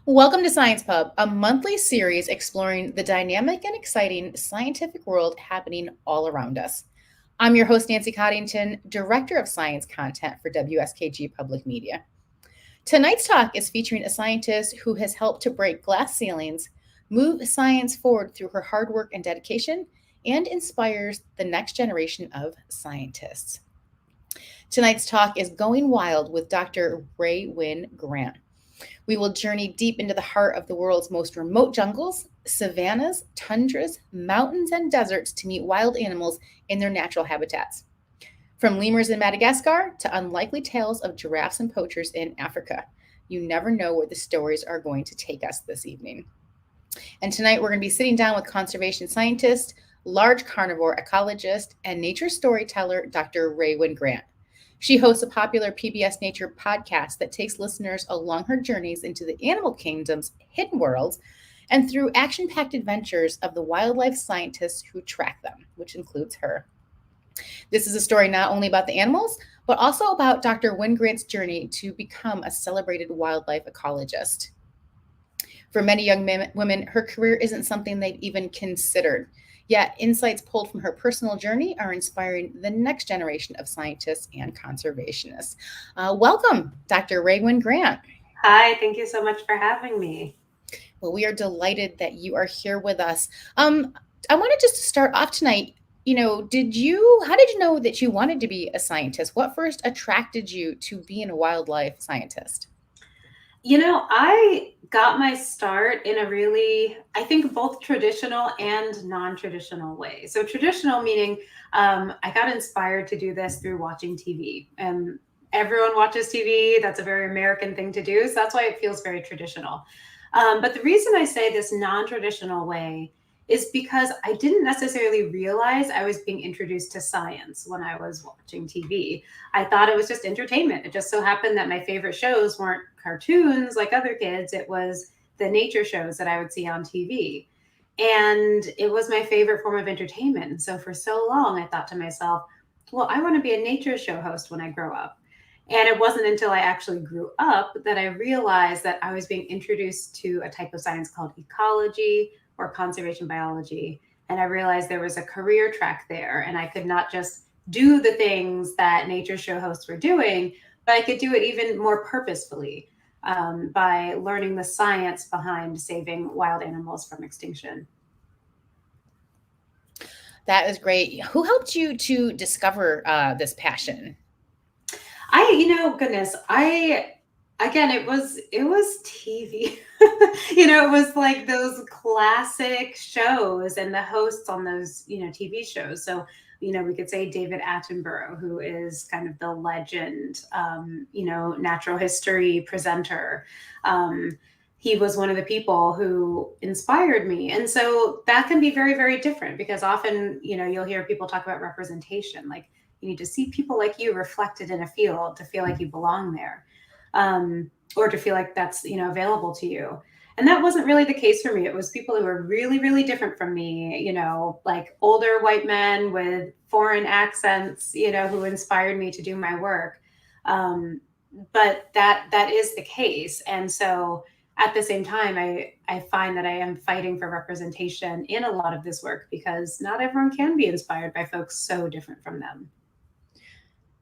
Welcome to Science Pub, a monthly series exploring the dynamic and exciting scientific world happening all around us. I'm your host, Nancy Coddington, Director of Science Content for WSKG Public Media. Tonight's talk is featuring a scientist who has helped to break glass ceilings, move science forward through her hard work and dedication, and inspires the next generation of scientists. Tonight's talk is Going Wild with Dr. Rae Wynn-Grant. We will journey deep into the heart of the world's most remote jungles, savannas, tundras, mountains, and deserts to meet wild animals in their natural habitats. From lemurs in Madagascar to unlikely tales of giraffes and poachers in Africa, you never know where the stories are going to take us this evening. And tonight we're going to be sitting down with conservation scientist, large carnivore ecologist, and nature storyteller, Dr. Rae Wynn-Grant. She hosts a popular PBS Nature podcast that takes listeners along her journeys into the animal kingdom's hidden worlds and through action-packed adventures of the wildlife scientists who track them, which includes her. This is a story not only about the animals, but also about Dr. Wynn-Grant's journey to become a celebrated wildlife ecologist. For many young women, her career isn't something they've even considered. Yet, insights pulled from her personal journey are inspiring the next generation of scientists and conservationists. Welcome, Dr. Rae Wynn-Grant. Hi, thank you so much for having me. Well, we are delighted that you are here with us. I wanted just to start off tonight. How did you know that you wanted to be a scientist? What first attracted you to being a wildlife scientist? I got my start in a really, I think, both traditional and non-traditional way. So traditional meaning I got inspired to do this through watching TV. And everyone watches TV. That's a very American thing to do. So that's why it feels very traditional. But the reason I say this non-traditional way is because I didn't necessarily realize I was being introduced to science when I was watching TV. I thought it was just entertainment. It just so happened that my favorite shows weren't cartoons like other kids. It was the nature shows that I would see on TV. And it was my favorite form of entertainment. And so for so long, I thought to myself, well, I want to be a nature show host when I grow up. And it wasn't until I actually grew up that I realized that I was being introduced to a type of science called ecology, or conservation biology. And I realized there was a career track there, and I could not just do the things that nature show hosts were doing, but I could do it even more purposefully by learning the science behind saving wild animals from extinction. That is great. Who helped you to discover this passion? Again, it was TV. It was like those classic shows and the hosts on those, TV shows. So, we could say David Attenborough, who is kind of the legend, natural history presenter. He was one of the people who inspired me. And so that can be very, very different because often, you'll hear people talk about representation. Like you need to see people like you reflected in a field to feel like you belong there. Or to feel like that's, available to you. And that wasn't really the case for me. It was people who were really, really different from me, like older white men with foreign accents, who inspired me to do my work. But that is the case. And so at the same time, I find that I am fighting for representation in a lot of this work because not everyone can be inspired by folks so different from them.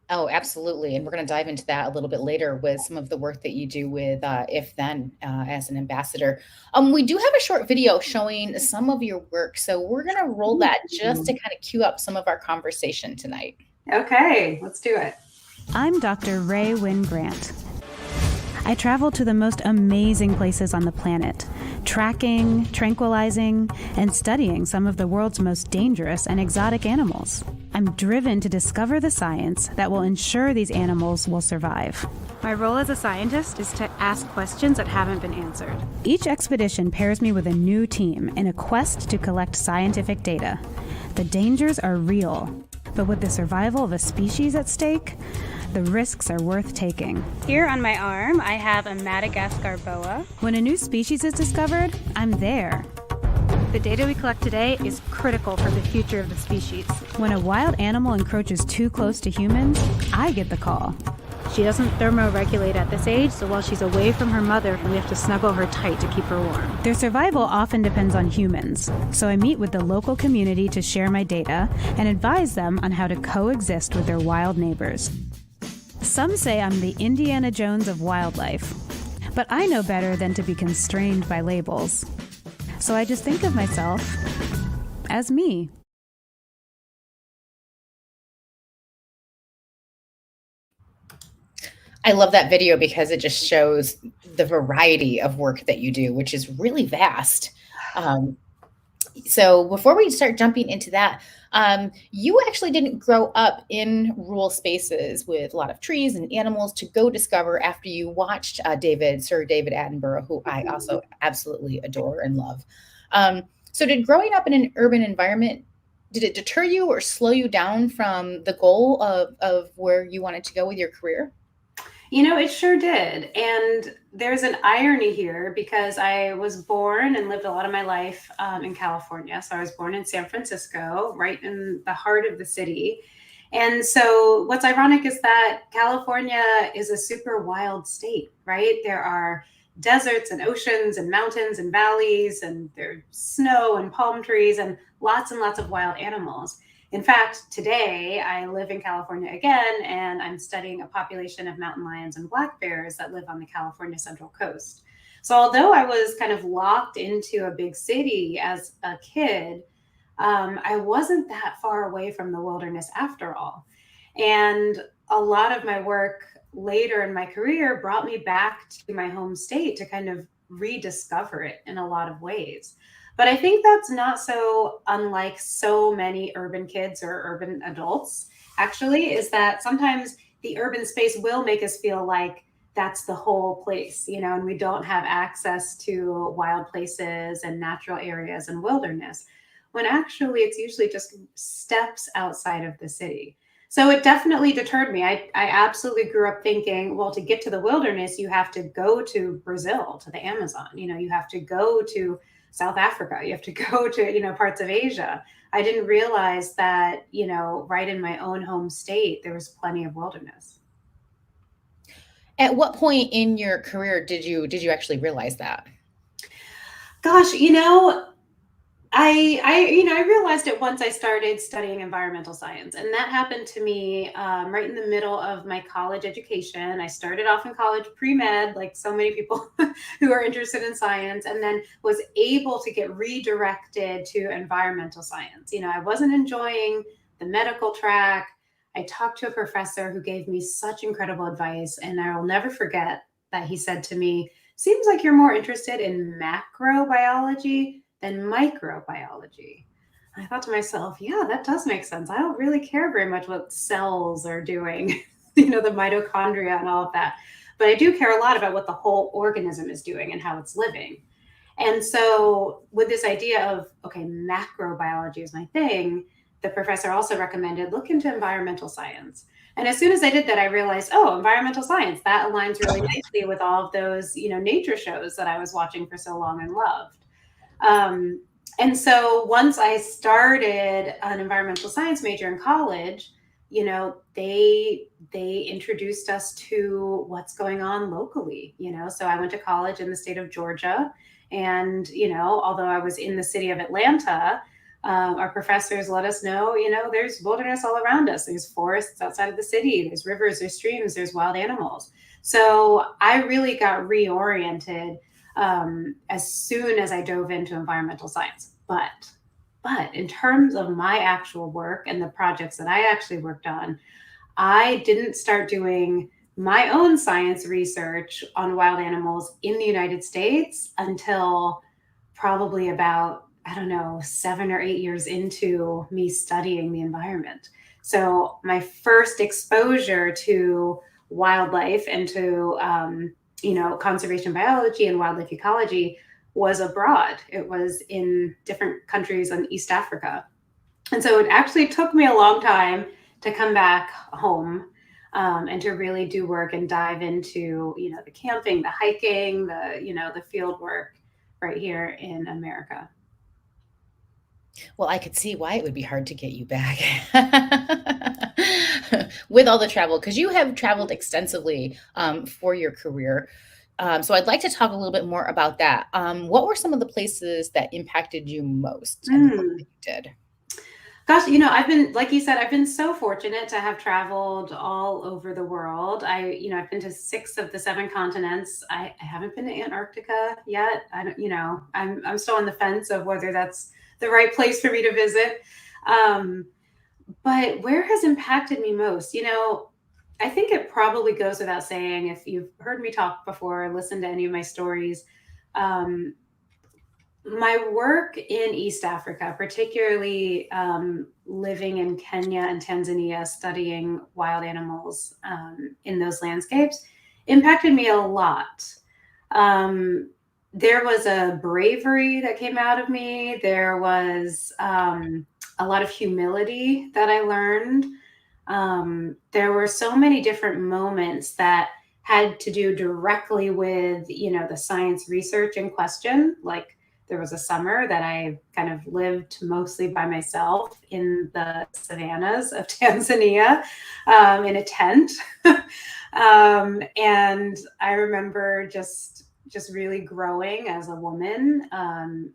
Oh, absolutely. And we're going to dive into that a little bit later with some of the work that you do with If Then as an ambassador. We do have a short video showing some of your work. So we're going to roll that just to kind of cue up some of our conversation tonight. Okay, let's do it. I'm Dr. Rae Wynn-Grant. I travel to the most amazing places on the planet, tracking, tranquilizing, and studying some of the world's most dangerous and exotic animals. I'm driven to discover the science that will ensure these animals will survive. My role as a scientist is to ask questions that haven't been answered. Each expedition pairs me with a new team in a quest to collect scientific data. The dangers are real, but with the survival of a species at stake, the risks are worth taking. Here on my arm, I have a Madagascar boa. When a new species is discovered, I'm there. The data we collect today is critical for the future of the species. When a wild animal encroaches too close to humans, I get the call. She doesn't thermoregulate at this age, so while she's away from her mother, we have to snuggle her tight to keep her warm. Their survival often depends on humans, so I meet with the local community to share my data and advise them on how to coexist with their wild neighbors. Some say I'm the Indiana Jones of wildlife, but I know better than to be constrained by labels. So I just think of myself as me. I love that video because it just shows the variety of work that you do, which is really vast. So before we start jumping into that, you actually didn't grow up in rural spaces with a lot of trees and animals to go discover after you watched Sir David Attenborough, who I also absolutely adore and love. So did growing up in an urban environment, did it deter you or slow you down from the goal of where you wanted to go with your career? It sure did. And there's an irony here because I was born and lived a lot of my life in California. So I was born in San Francisco, right in the heart of the city. And so what's ironic is that California is a super wild state, right? There are deserts and oceans and mountains and valleys, and there's snow and palm trees and lots of wild animals. In fact, today I live in California again, and I'm studying a population of mountain lions and black bears that live on the California Central Coast. So although I was kind of locked into a big city as a kid, I wasn't that far away from the wilderness after all. And a lot of my work later in my career brought me back to my home state to kind of rediscover it in a lot of ways. But I think that's not so unlike so many urban kids or urban adults, actually, is that sometimes the urban space will make us feel like that's the whole place, and we don't have access to wild places and natural areas and wilderness, when actually it's usually just steps outside of the city. So it definitely deterred me. I absolutely grew up thinking, well, to get to the wilderness, you have to go to Brazil, to the Amazon, you have to go to South Africa, you have to go to, parts of Asia. I didn't realize that, right in my own home state, there was plenty of wilderness. At what point in your career did you actually realize that? Gosh, I realized it once I started studying environmental science, and that happened to me right in the middle of my college education. I started off in college pre-med, like so many people who are interested in science, and then was able to get redirected to environmental science. I wasn't enjoying the medical track. I talked to a professor who gave me such incredible advice, and I will never forget that he said to me, "Seems like you're more interested in macrobiology than microbiology." I thought to myself, yeah, that does make sense. I don't really care very much what cells are doing, the mitochondria and all of that. But I do care a lot about what the whole organism is doing and how it's living. And so with this idea of, okay, macrobiology is my thing, the professor also recommended look into environmental science. And as soon as I did that, I realized, oh, environmental science, that aligns really nicely with all of those, nature shows that I was watching for so long and loved. And so once I started an environmental science major in college, they introduced us to what's going on locally, so I went to college in the state of Georgia. And, although I was in the city of Atlanta, our professors let us know, there's wilderness all around us. There's forests outside of the city. There's rivers, there's streams, there's wild animals. So I really got reoriented as soon as I dove into environmental science. But in terms of my actual work and the projects that I actually worked on, I didn't start doing my own science research on wild animals in the United States until probably about, 7 or 8 years into me studying the environment. So my first exposure to wildlife and to conservation biology and wildlife ecology was abroad. It was in different countries in East Africa. And so it actually took me a long time to come back home and to really do work and dive into, the camping, the hiking, the field work right here in America. Well, I could see why it would be hard to get you back. with all the travel, because you have traveled extensively for your career. So I'd like to talk a little bit more about that. What were some of the places that impacted you most and the work that you did? Gosh, I've been, like you said, I've been so fortunate to have traveled all over the world. I've been to 6 of the 7 continents. I haven't been to Antarctica yet. I don't, I'm still on the fence of whether that's the right place for me to visit. But where has impacted me most? I think it probably goes without saying, if you've heard me talk before, listened to any of my stories, um, my work in East Africa, particularly living in Kenya and Tanzania, studying wild animals in those landscapes, impacted me a lot. There was a bravery that came out of me. There was a lot of humility that I learned. There were so many different moments that had to do directly with, the science research in question. Like, there was a summer that I kind of lived mostly by myself in the savannas of Tanzania in a tent. And I remember just really growing as a woman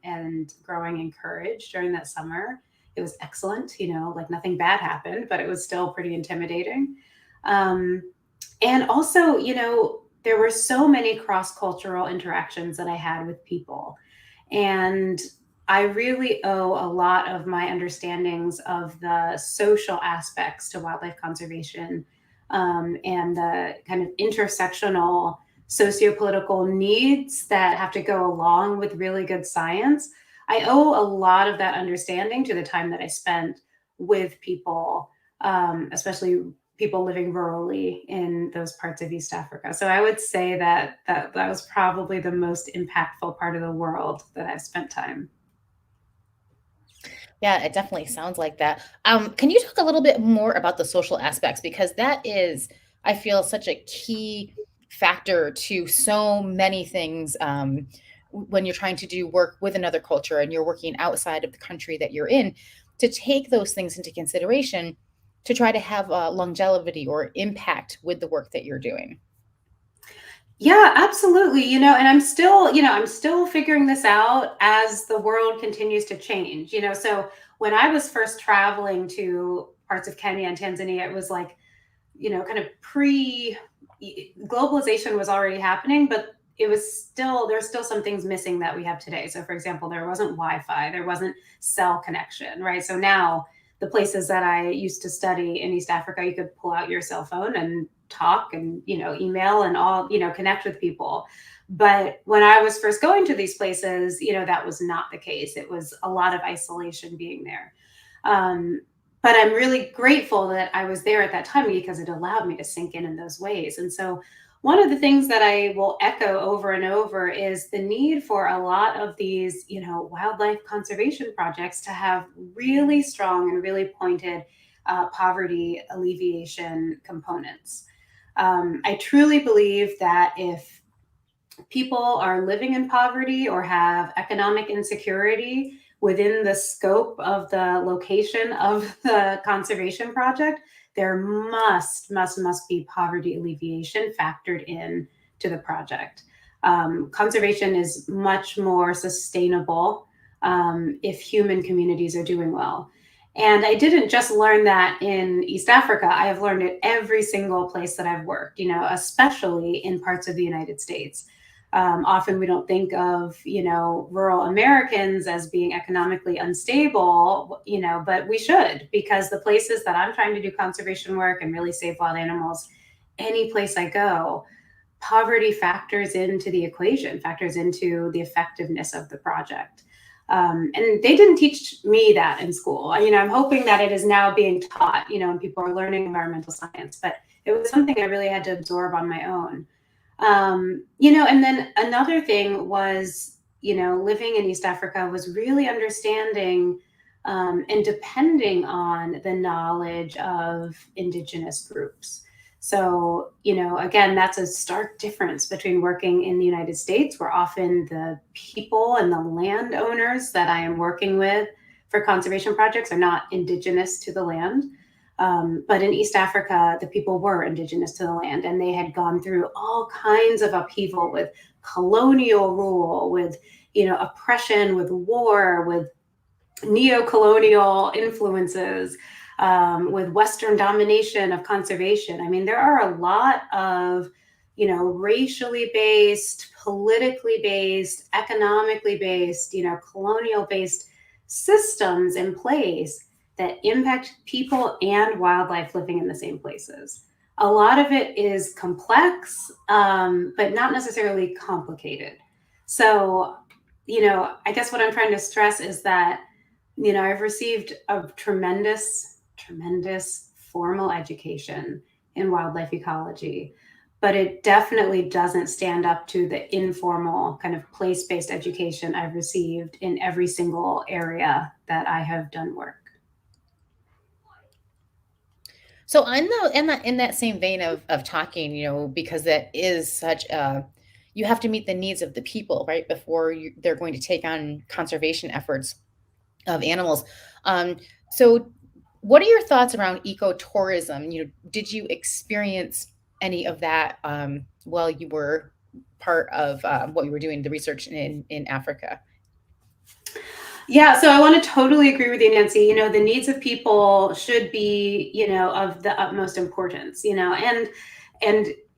and growing in courage during that summer. It was excellent, like nothing bad happened, but it was still pretty intimidating. And also, there were so many cross-cultural interactions that I had with people. And I really owe a lot of my understandings of the social aspects to wildlife conservation and the kind of intersectional sociopolitical needs that have to go along with really good science. I owe a lot of that understanding to the time that I spent with people, especially people living rurally in those parts of East Africa. So I would say that was probably the most impactful part of the world that I've spent time. Yeah, it definitely sounds like that. Can you talk a little bit more about the social aspects? Because that is, I feel, such a key factor to so many things when you're trying to do work with another culture and you're working outside of the country that you're in, to take those things into consideration to try to have longevity or impact with the work that you're doing. Yeah, absolutely. And I'm still figuring this out as the world continues to change. So when I was first traveling to parts of Kenya and Tanzania, it was like, kind of globalization was already happening, but there's still some things missing that we have today. So for example, there wasn't Wi-Fi, there wasn't cell connection, right? So now the places that I used to study in East Africa, you could pull out your cell phone and talk and, email and all, connect with people. But when I was first going to these places, that was not the case. It was a lot of isolation being there. But I'm really grateful that I was there at that time because it allowed me to sink in those ways. And so one of the things that I will echo over and over is the need for a lot of these, wildlife conservation projects to have really strong and really pointed poverty alleviation components. I truly believe that if people are living in poverty or have economic insecurity within the scope of the location of the conservation project, there must be poverty alleviation factored in to the project. Conservation is much more sustainable if human communities are doing well. And I didn't just learn that in East Africa. I have learned it every single place that I've worked, especially in parts of the United States. Often we don't think of, rural Americans as being economically unstable, but we should, because the places that I'm trying to do conservation work and really save wild animals, any place I go, poverty factors into the equation, factors into the effectiveness of the project. And they didn't teach me that in school. I'm hoping that it is now being taught, and people are learning environmental science, but it was something I really had to absorb on my own. And then another thing was, living in East Africa was really understanding and depending on the knowledge of indigenous groups. So, again, that's a stark difference between working in the United States, where often the people and the landowners that I am working with for conservation projects are not indigenous to the land. But in East Africa, the people were indigenous to the land, and they had gone through all kinds of upheaval with colonial rule, with, oppression, with war, with neo-colonial influences, with Western domination of conservation. I mean, there are a lot of, racially based, politically based, economically based, colonial based systems in place that impact people and wildlife living in the same places. A lot of it is complex, but not necessarily complicated. So, I guess what I'm trying to stress is that, I've received a tremendous formal education in wildlife ecology, but it definitely doesn't stand up to the informal kind of place-based education I've received in every single area that I have done work. So in that same vein of talking, because that is such a, you have to meet the needs of the people, right, before they're going to take on conservation efforts of animals. So what are your thoughts around ecotourism? Did you experience any of that while you were part of what you were doing, the research in Africa? Yeah, so I want to totally agree with you, Nancy. The needs of people should be, of the utmost importance, and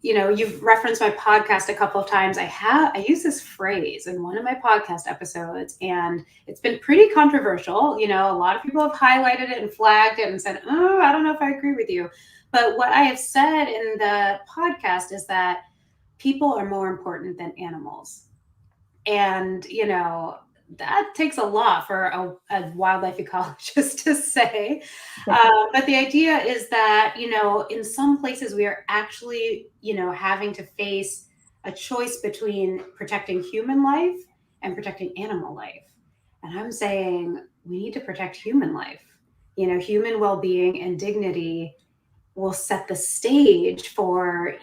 you've referenced my podcast a couple of times. I use this phrase in one of my podcast episodes, and it's been pretty controversial. A lot of people have highlighted it and flagged it and said, "Oh, I don't know if I agree with you." But what I have said in the podcast is that people are more important than animals. And, that takes a lot for a wildlife ecologist to say. But the idea is that, in some places we are actually, having to face a choice between protecting human life and protecting animal life. And I'm saying we need to protect human life. Human well-being and dignity will set the stage for,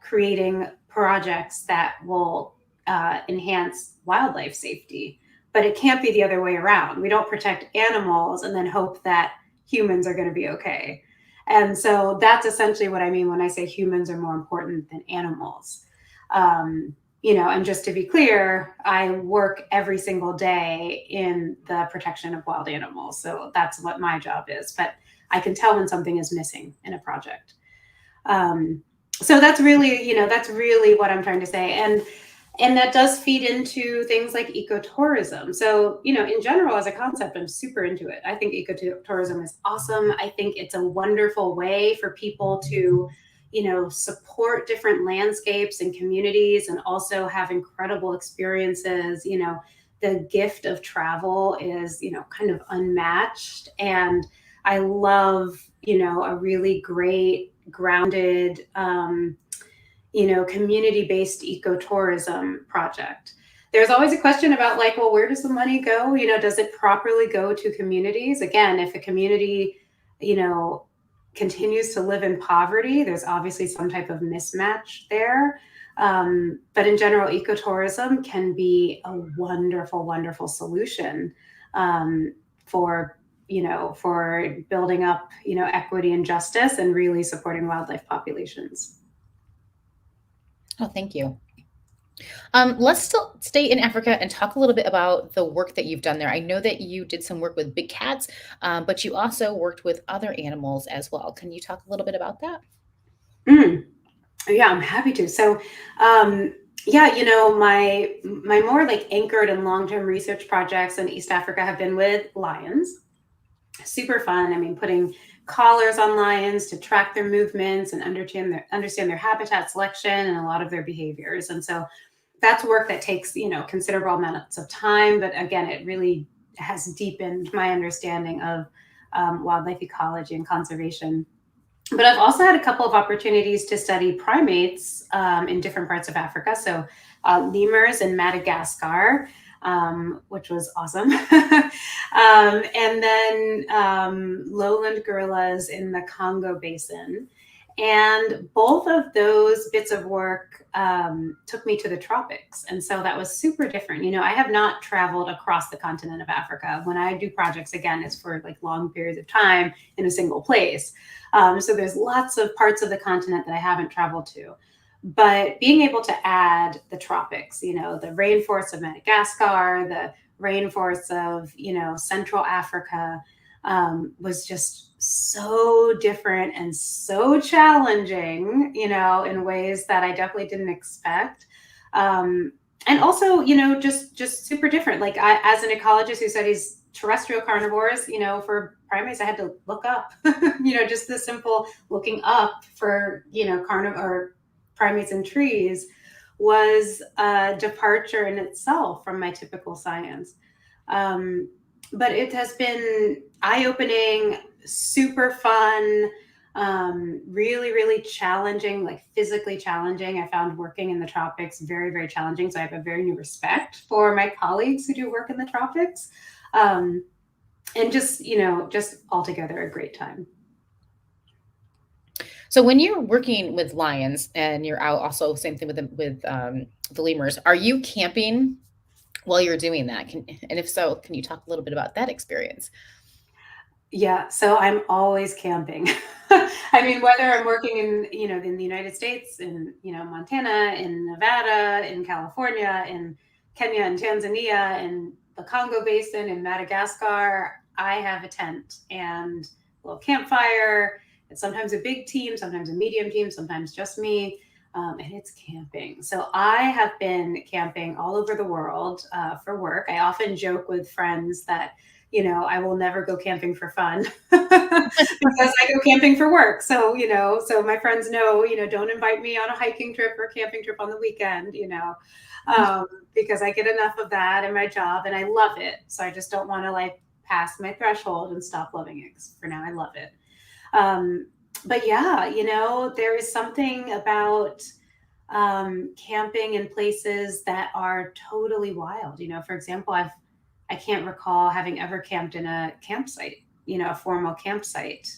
creating projects that will enhance wildlife safety. But it can't be the other way around. We don't protect animals and then hope that humans are going to be okay. And so that's essentially what I mean when I say humans are more important than animals. And just to be clear, I work every single day in the protection of wild animals. So that's what my job is. But I can tell when something is missing in a project. So that's really what I'm trying to say. And that does feed into things like ecotourism. So, in general, as a concept, I'm super into it. I think ecotourism is awesome. I think it's a wonderful way for people to, support different landscapes and communities and also have incredible experiences. The gift of travel is, kind of unmatched. And I love, a really great, grounded, community-based ecotourism project. There's always a question about where does the money go? Does it properly go to communities? Again, if a community, continues to live in poverty, there's obviously some type of mismatch there. But in general, ecotourism can be a wonderful, wonderful solution for building up, equity and justice and really supporting wildlife populations. Oh, thank you. Let's still stay in Africa and talk a little bit about the work that you've done there. I know that you did some work with big cats, but you also worked with other animals as well. Can you talk a little bit about that? Yeah, I'm happy to. So, my more anchored and long-term research projects in East Africa have been with lions. Super fun. I mean, putting collars on lions to track their movements and understand their habitat selection and a lot of their behaviors. And so that's work that takes, considerable amounts of time. But again, it really has deepened my understanding of wildlife ecology and conservation. But I've also had a couple of opportunities to study primates in different parts of Africa. So lemurs in Madagascar, which was awesome. And then lowland gorillas in the Congo Basin. And both of those bits of work took me to the tropics. And so that was super different. I have not traveled across the continent of Africa. When I do projects, again, it's for like long periods of time in a single place. So there's lots of parts of the continent that I haven't traveled to. But being able to add the tropics, the rainforests of Madagascar, the rainforests of, Central Africa, was just so different and so challenging, in ways that I definitely didn't expect. And also, just super different. Like as an ecologist who studies terrestrial carnivores, for primates, I had to look up, just the simple looking up for, carnivore primates and trees was a departure in itself from my typical science. But it has been eye-opening, super fun, really, really challenging, like physically challenging. I found working in the tropics very, very challenging. So I have a very new respect for my colleagues who do work in the tropics. And just altogether a great time. So when you're working with lions and you're out, also same thing with the lemurs, are you camping while you're doing that? And if so, can you talk a little bit about that experience? Yeah, so I'm always camping. I mean, whether I'm working in the United States, in, Montana, in Nevada, in California, in Kenya and Tanzania, in the Congo Basin, in Madagascar, I have a tent and a little campfire. It's sometimes a big team, sometimes a medium team, sometimes just me. And it's camping. So I have been camping all over the world for work. I often joke with friends that, I will never go camping for fun because I go camping for work. So, so my friends know, don't invite me on a hiking trip or camping trip on the weekend, because I get enough of that in my job and I love it. So I just don't want to pass my threshold and stop loving it. 'Cause for now, I love it. But yeah, there is something about camping in places that are totally wild. For example, I can't recall having ever camped in a campsite, a formal campsite.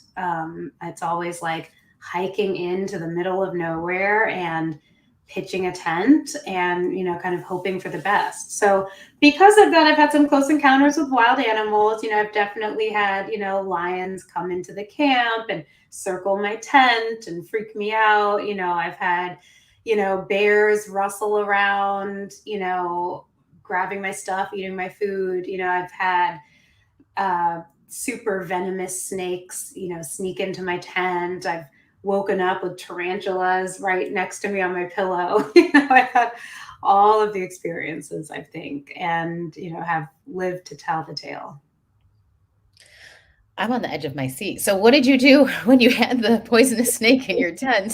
It's always like hiking into the middle of nowhere and pitching a tent and, kind of hoping for the best. So because of that, I've had some close encounters with wild animals. I've definitely had, lions come into the camp and circle my tent and freak me out. I've had, bears rustle around, grabbing my stuff, eating my food. I've had super venomous snakes, sneak into my tent. I've woken up with tarantulas right next to me on my pillow. I've had all of the experiences, I think, and, have lived to tell the tale. I'm on the edge of my seat. So what did you do when you had the poisonous snake in your tent?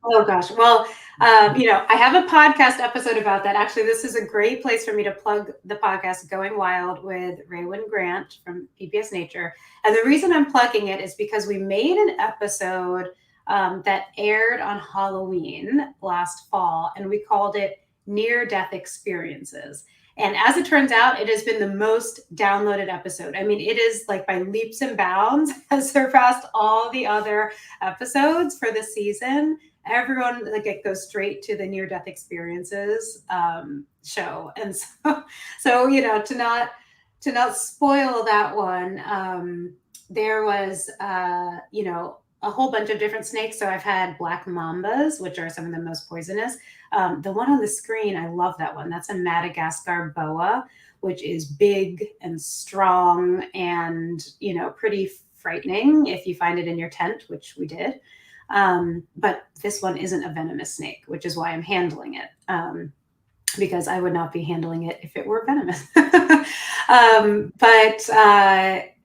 Oh gosh. Well, I have a podcast episode about that. Actually, this is a great place for me to plug the podcast Going Wild with Rae Wynn-Grant from PBS Nature. And the reason I'm plugging it is because we made an episode that aired on Halloween last fall, and we called it Near-Death Experiences. And as it turns out, it has been the most downloaded episode. I mean, it is like by leaps and bounds has surpassed all the other episodes for the season. Everyone it goes straight to the near-death experiences show. And so to not spoil that one, there was a whole bunch of different snakes. So I've had black mambas, which are some of the most poisonous. The one on the screen, I love that one. That's a Madagascar boa, which is big and strong and, pretty frightening if you find it in your tent, which we did. But this one isn't a venomous snake, which is why I'm handling it. Because I would not be handling it if it were venomous.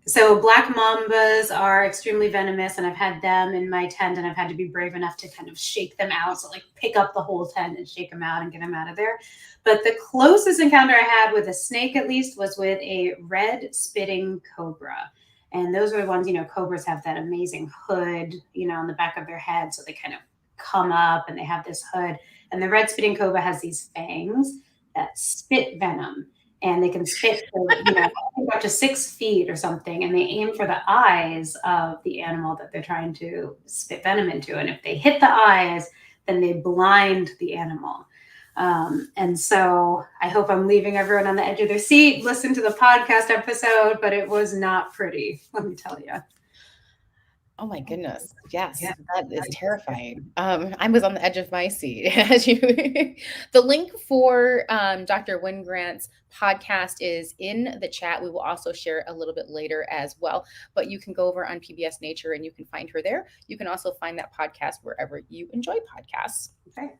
So black mambas are extremely venomous, and I've had them in my tent, and I've had to be brave enough to kind of shake them out. So pick up the whole tent and shake them out and get them out of there. But the closest encounter I had with a snake, at least, was with a red spitting cobra. And those are the ones, cobras have that amazing hood, on the back of their head. So they kind of come up and they have this hood. And the red spitting cobra has these fangs that spit venom. and they can spit for, up to 6 feet or something, and they aim for the eyes of the animal that they're trying to spit venom into. And if they hit the eyes, then they blind the animal. And so I hope I'm leaving everyone on the edge of their seat. Listen to the podcast episode, but it was not pretty, let me tell you. Oh my goodness. Yes, Yeah. that is terrifying. I was on the edge of my seat. The link for Dr. Wynn-Grant's podcast is in the chat. We will also share it a little bit later as well. But you can go over on PBS Nature and you can find her there. You can also find that podcast wherever you enjoy podcasts. Okay.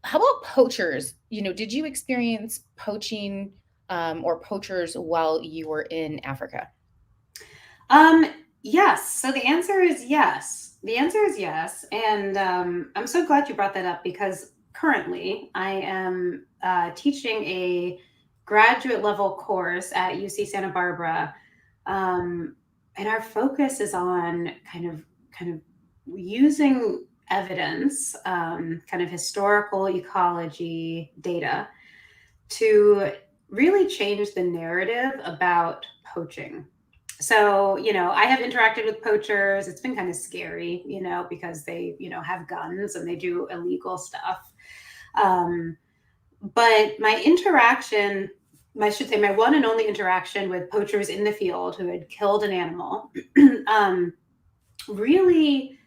How about poachers? Did you experience poaching or poachers while you were in Africa? Yes. So the answer is yes. And I'm so glad you brought that up, because currently I am teaching a graduate level course at UC Santa Barbara. And our focus is on kind of using evidence, kind of historical ecology data to really change the narrative about poaching. So, I have interacted with poachers. It's been kind of scary, because they, have guns and they do illegal stuff. But my one and only interaction with poachers in the field who had killed an animal, really,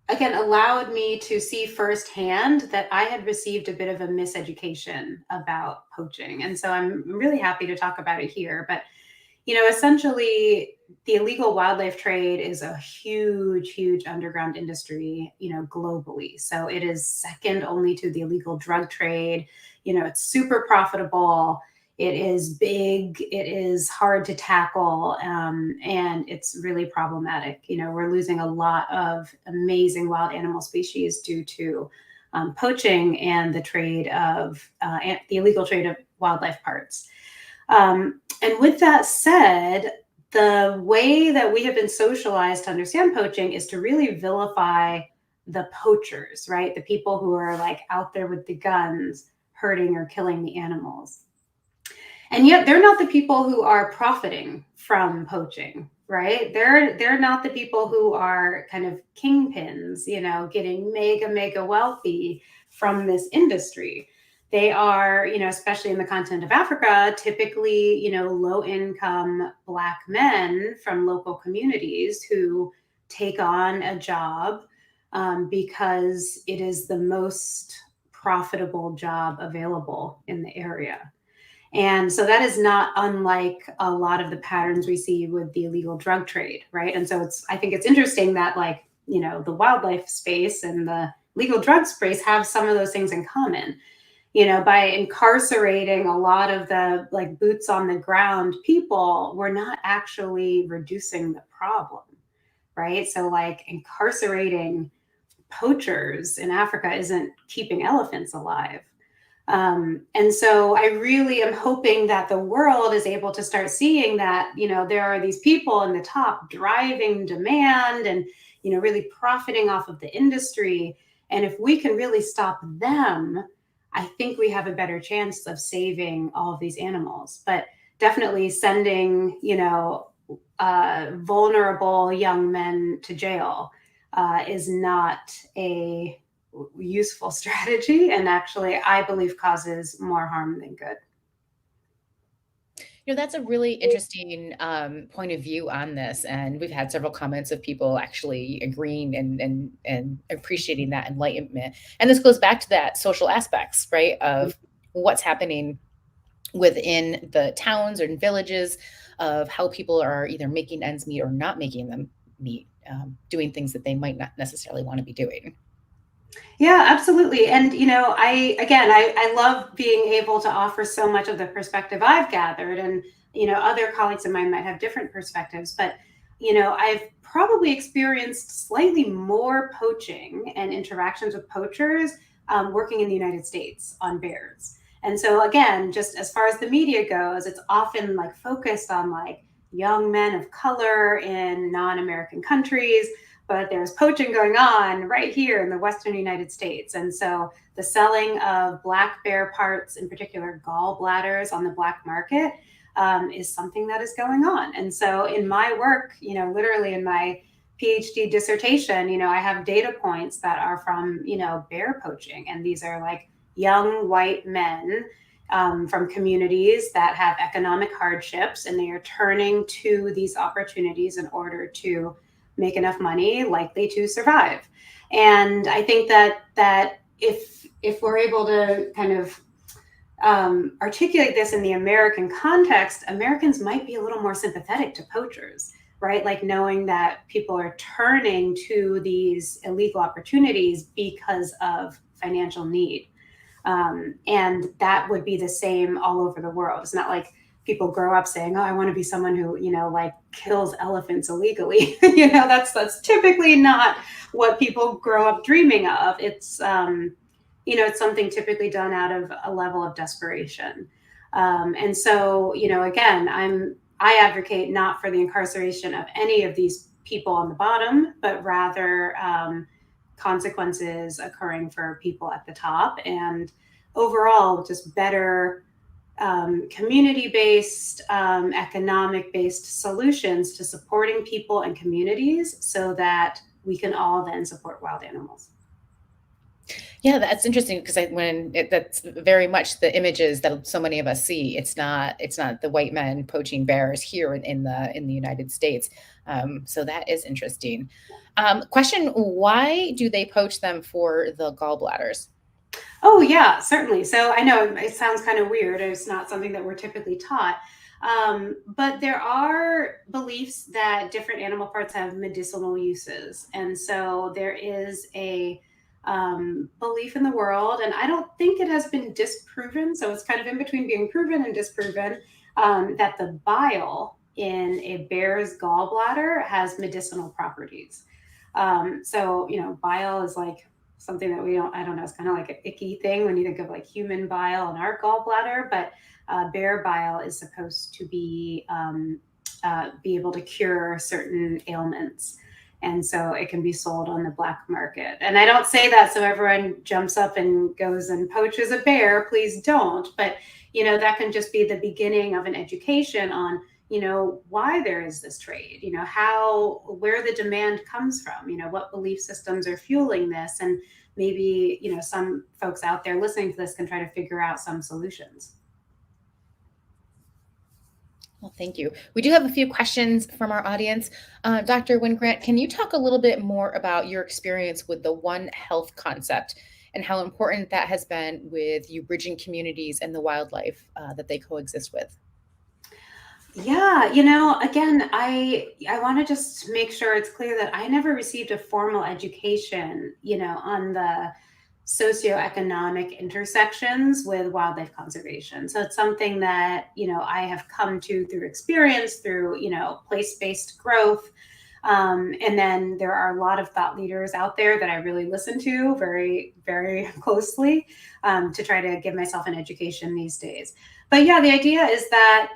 again, allowed me to see firsthand that I had received a bit of a miseducation about poaching. And so I'm really happy to talk about it here. But essentially, the illegal wildlife trade is a huge, huge underground industry, globally. So it is second only to the illegal drug trade. It's super profitable. It is big. It is hard to tackle. And it's really problematic. We're losing a lot of amazing wild animal species due to poaching and the the illegal trade of wildlife parts. And with that said, the way that we have been socialized to understand poaching is to really vilify the poachers, right? The people who are like out there with the guns, hurting or killing the animals. And yet they're not the people who are profiting from poaching, right? They're not the people who are kind of kingpins, getting mega wealthy from this industry. They are, especially in the continent of Africa, typically, low income Black men from local communities who take on a job because it is the most profitable job available in the area. And so that is not unlike a lot of the patterns we see with the illegal drug trade, right? And so I think it's interesting that the wildlife space and the legal drug space have some of those things in common. By incarcerating a lot of the boots on the ground people, we're not actually reducing the problem, right? So incarcerating poachers in Africa isn't keeping elephants alive. And so I really am hoping that the world is able to start seeing that, there are these people in the top driving demand and, really profiting off of the industry. And if we can really stop them, I think we have a better chance of saving all of these animals. But definitely sending, vulnerable young men to jail is not a useful strategy, and actually, I believe, causes more harm than good. That's a really interesting point of view on this, and we've had several comments of people actually agreeing and appreciating that enlightenment. And this goes back to that social aspects, right, of what's happening within the towns and villages, of how people are either making ends meet or not making them meet, doing things that they might not necessarily want to be doing. Yeah, absolutely. And, I love being able to offer so much of the perspective I've gathered, and, other colleagues of mine might have different perspectives, but, I've probably experienced slightly more poaching and interactions with poachers working in the United States on bears. And so again, just as far as the media goes, it's often focused on young men of color in non-American countries. but there's poaching going on right here in the Western United States. And so the selling of black bear parts, in particular gallbladders, on the black market is something that is going on. And so in my work, literally in my PhD dissertation, I have data points that are from, bear poaching. And these are like young white men from communities that have economic hardships, and they are turning to these opportunities in order to make enough money, likely to survive. And I think that if we're able to kind of articulate this in the American context, Americans might be a little more sympathetic to poachers, right? Like knowing that people are turning to these illegal opportunities because of financial need. And that would be the same all over the world. It's not like people grow up saying, oh, I want to be someone who, like kills elephants illegally. That's typically not what people grow up dreaming of. It's, it's something typically done out of a level of desperation. And so, again, I advocate not for the incarceration of any of these people on the bottom, but rather consequences occurring for people at the top, and overall just better community-based, economic-based solutions to supporting people and communities so that we can all then support wild animals. Yeah, that's interesting, because that's very much the images that so many of us see. It's not the white men poaching bears here in the United States. So that is interesting. Question: why do they poach them for the gallbladders? Oh yeah, certainly. So I know it sounds kind of weird. It's not something that we're typically taught. But there are beliefs that different animal parts have medicinal uses. And so there is a belief in the world, and I don't think it has been disproven, so it's kind of in between being proven and disproven, that the bile in a bear's gallbladder has medicinal properties. So bile is like something that I don't know, it's kind of like an icky thing when you think of like human bile in our gallbladder, but bear bile is supposed to be able to cure certain ailments. And so it can be sold on the black market. And I don't say that so everyone jumps up and goes and poaches a bear. Please don't. But, that can just be the beginning of an education on, why there is this trade, where the demand comes from, what belief systems are fueling this. And maybe, some folks out there listening to this can try to figure out some solutions. Well, thank you. We do have a few questions from our audience. Dr. Wynn-Grant, can you talk a little bit more about your experience with the One Health concept and how important that has been with you bridging communities and the wildlife that they coexist with? Yeah, again, I want to just make sure it's clear that I never received a formal education, on the socioeconomic intersections with wildlife conservation. So it's something that, I have come to through experience, through, place-based growth. And then there are a lot of thought leaders out there that I really listen to very, very closely to try to give myself an education these days. But yeah, the idea is that,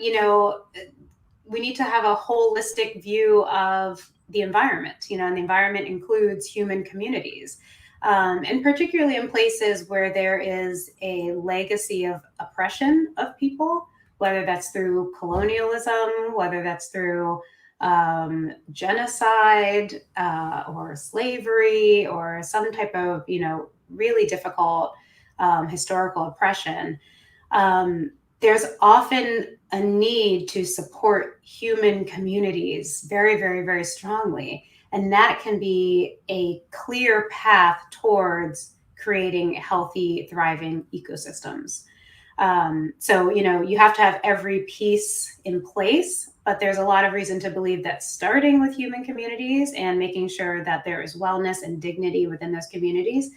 we need to have a holistic view of the environment, and the environment includes human communities. And particularly in places where there is a legacy of oppression of people, whether that's through colonialism, whether that's through genocide or slavery or some type of, really difficult historical oppression. There's often a need to support human communities very, very, very strongly. And that can be a clear path towards creating healthy, thriving ecosystems. So, you have to have every piece in place, but there's a lot of reason to believe that starting with human communities and making sure that there is wellness and dignity within those communities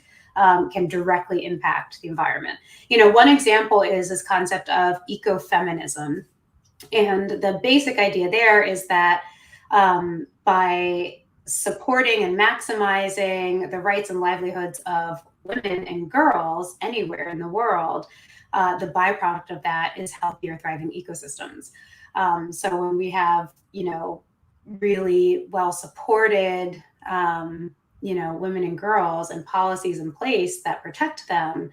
can directly impact the environment. One example is this concept of ecofeminism. And the basic idea there is that by supporting and maximizing the rights and livelihoods of women and girls anywhere in the world, the byproduct of that is healthier, thriving ecosystems. So when we have, really well supported women and girls and policies in place that protect them,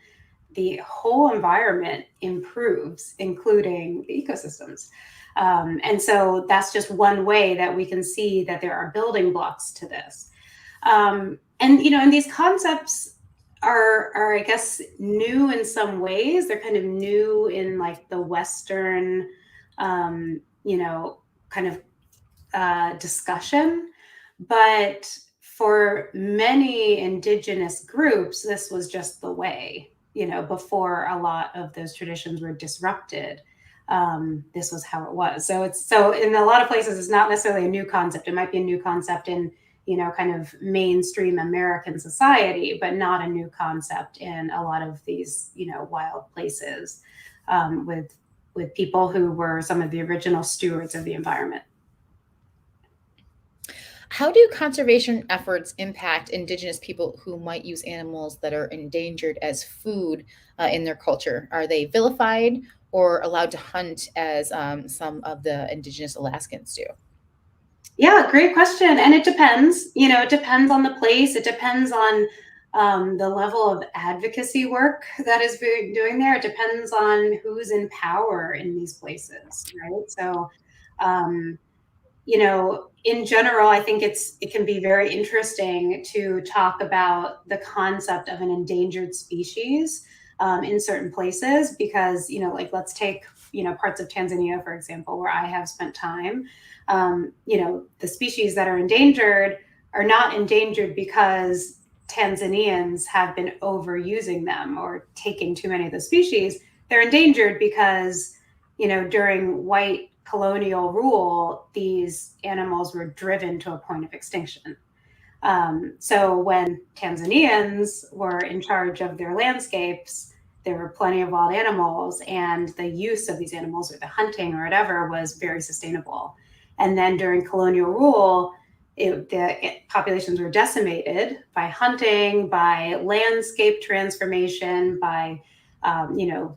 the whole environment improves, including the ecosystems. And so that's just one way that we can see that there are building blocks to this. And these concepts are, I guess, new in some ways. They're kind of new in like the Western, discussion. But for many indigenous groups, this was just the way, before a lot of those traditions were disrupted. This was how it was. So in a lot of places, it's not necessarily a new concept. It might be a new concept in, kind of mainstream American society, but not a new concept in a lot of these, wild places with people who were some of the original stewards of the environment. How do conservation efforts impact Indigenous people who might use animals that are endangered as food in their culture? Are they vilified or allowed to hunt as some of the Indigenous Alaskans do? Yeah, great question. And it depends. It depends on the place. It depends on the level of advocacy work that is being doing there. It depends on who's in power in these places, right? So, in general, I think it can be very interesting to talk about the concept of an endangered species in certain places because, let's take, parts of Tanzania, for example, where I have spent time. The species that are endangered are not endangered because Tanzanians have been overusing them or taking too many of the species. They're endangered because, during white colonial rule, these animals were driven to a point of extinction. So when Tanzanians were in charge of their landscapes, there were plenty of wild animals, and the use of these animals or the hunting or whatever was very sustainable. And then during colonial rule, the populations were decimated by hunting, by landscape transformation, by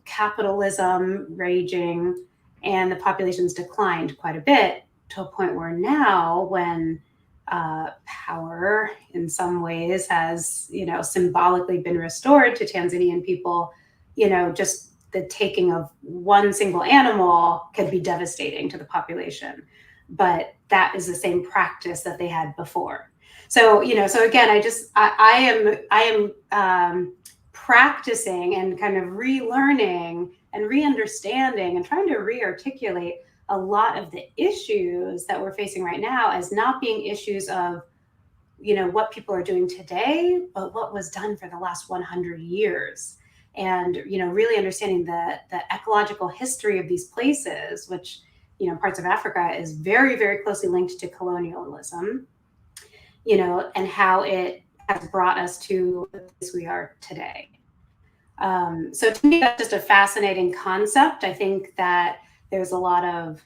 capitalism raging, and the populations declined quite a bit to a point where now, when power in some ways has symbolically been restored to Tanzanian people, just the taking of one single animal could be devastating to the population. But that is the same practice that they had before. So again, I am practicing and kind of relearning and re-understanding and trying to re-articulate a lot of the issues that we're facing right now as not being issues of what people are doing today, but what was done for the last 100 years. And really understanding the ecological history of these places, which parts of Africa is very, very closely linked to colonialism, and how it has brought us to the place we are today. So to me, that's just a fascinating concept. I think that there's a lot of,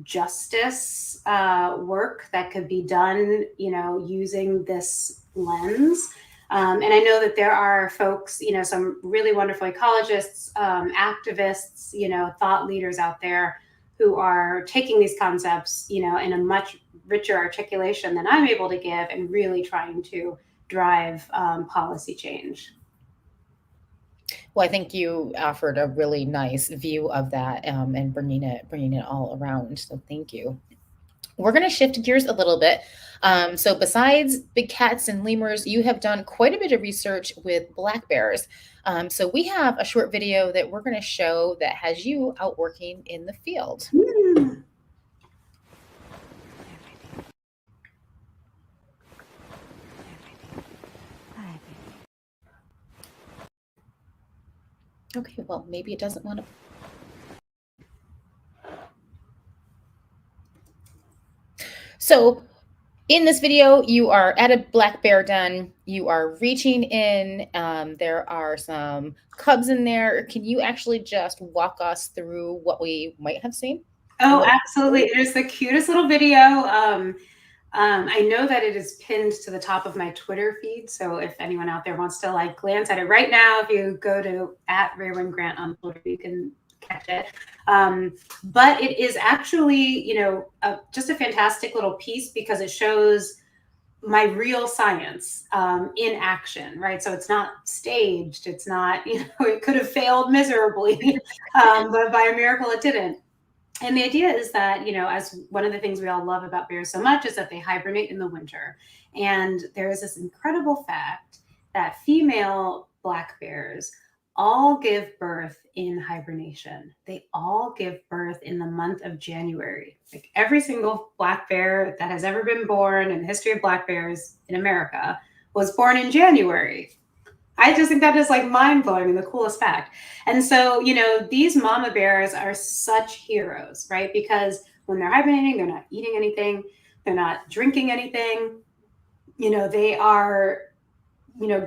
justice work that could be done, using this lens. And I know that there are folks, some really wonderful ecologists, activists, thought leaders out there who are taking these concepts, in a much richer articulation than I'm able to give and really trying to drive policy change. Well, I think you offered a really nice view of that and bringing it all around. So thank you. We're going to shift gears a little bit. So besides big cats and lemurs, you have done quite a bit of research with black bears. So we have a short video that we're going to show that has you out working in the field. Mm. Okay, well, maybe it doesn't want to. So in this video, you are at a black bear den. You are reaching in. There are some cubs in there. Can you actually just walk us through what we might have seen? Oh, absolutely. It is the cutest little video. I know that it is pinned to the top of my Twitter feed. So if anyone out there wants to glance at it right now, if you go to @Rae Wynn-Grant on Twitter, you can catch it. But it is actually, just a fantastic little piece because it shows my real science in action, right? So it's not staged. It's not, it could have failed miserably, but by a miracle it didn't. And the idea is that, as one of the things we all love about bears so much is that they hibernate in the winter. And there is this incredible fact that female black bears all give birth in hibernation. They all give birth in the month of January. Like every single black bear that has ever been born in the history of black bears in America was born in January. I just think that is like mind blowing and the coolest fact. And so, these mama bears are such heroes, right? Because when they're hibernating, they're not eating anything, they're not drinking anything. They are,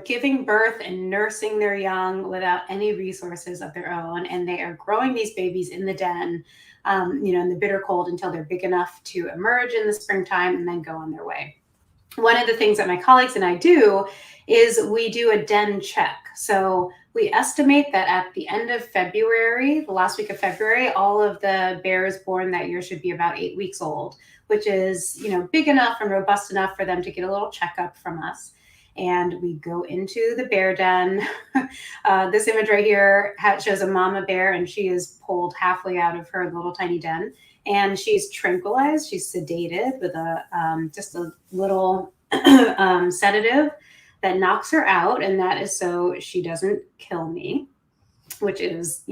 giving birth and nursing their young without any resources of their own. And they are growing these babies in the den, in the bitter cold until they're big enough to emerge in the springtime and then go on their way. One of the things that my colleagues and I do is we do a den check. So we estimate that at the end of February, the last week of February, all of the bears born that year should be about 8 weeks old, which is, big enough and robust enough for them to get a little checkup from us. And we go into the bear den. This image right here shows a mama bear, and she is pulled halfway out of her little tiny den. And she's tranquilized, she's sedated with just a little sedative that knocks her out. And that is so she doesn't kill me, which is,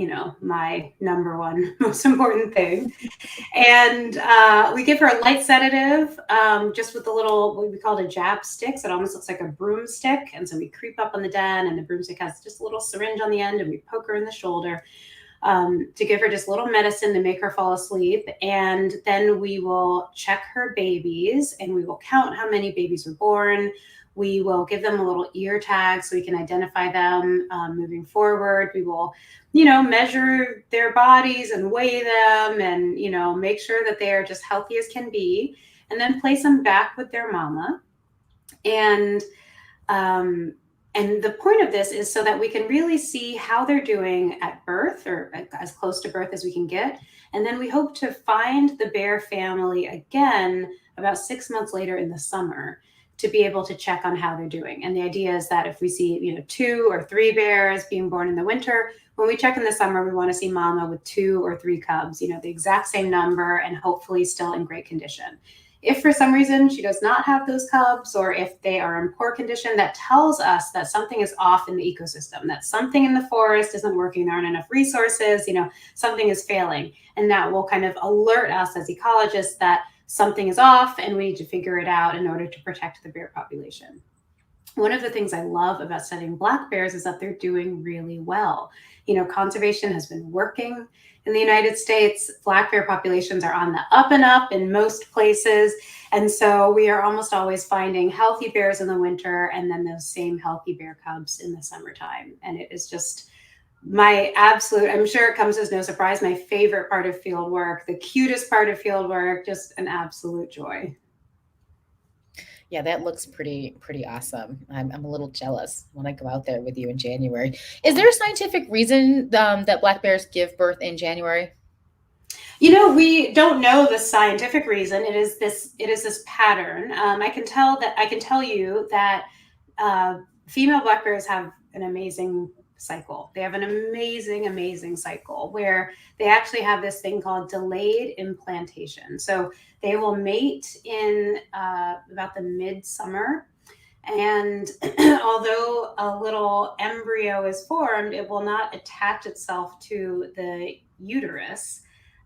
my number one most important thing. And we give her a light sedative, just with a little, what we call a jab stick. So it almost looks like a broomstick. And so we creep up on the den, and the broomstick has just a little syringe on the end, and we poke her in the shoulder. To give her just a little medicine to make her fall asleep. And then we will check her babies, and we will count how many babies were born. We will give them a little ear tag so we can identify them moving forward. We will, measure their bodies and weigh them and, make sure that they are just healthy as can be, and then place them back with their mama. And the point of this is so that we can really see how they're doing at birth, or as close to birth as we can get. And then we hope to find the bear family again about 6 months later in the summer to be able to check on how they're doing. And the idea is that if we see, 2 or 3 bears being born in the winter, when we check in the summer, we want to see mama with 2 or 3 cubs, the exact same number, and hopefully still in great condition. If for some reason she does not have those cubs, or if they are in poor condition, that tells us that something is off in the ecosystem, that something in the forest isn't working, there aren't enough resources, something is failing. And that will kind of alert us as ecologists that something is off and we need to figure it out in order to protect the bear population. One of the things I love about studying black bears is that they're doing really well. Conservation has been working in the United States. Black bear populations are on the up and up in most places. And so we are almost always finding healthy bears in the winter, and then those same healthy bear cubs in the summertime. And it is just my absolute, I'm sure it comes as no surprise, my favorite part of field work, the cutest part of field work, just an absolute joy. Yeah, that looks pretty awesome. I'm a little jealous when I go out there with you in January. Is there a scientific reason that black bears give birth in January? We don't know the scientific reason. It is this pattern. I can tell you that female black bears have an amazing cycle. They have an amazing cycle where they actually have this thing called delayed implantation. So they will mate in about the midsummer. And although a little embryo is formed, it will not attach itself to the uterus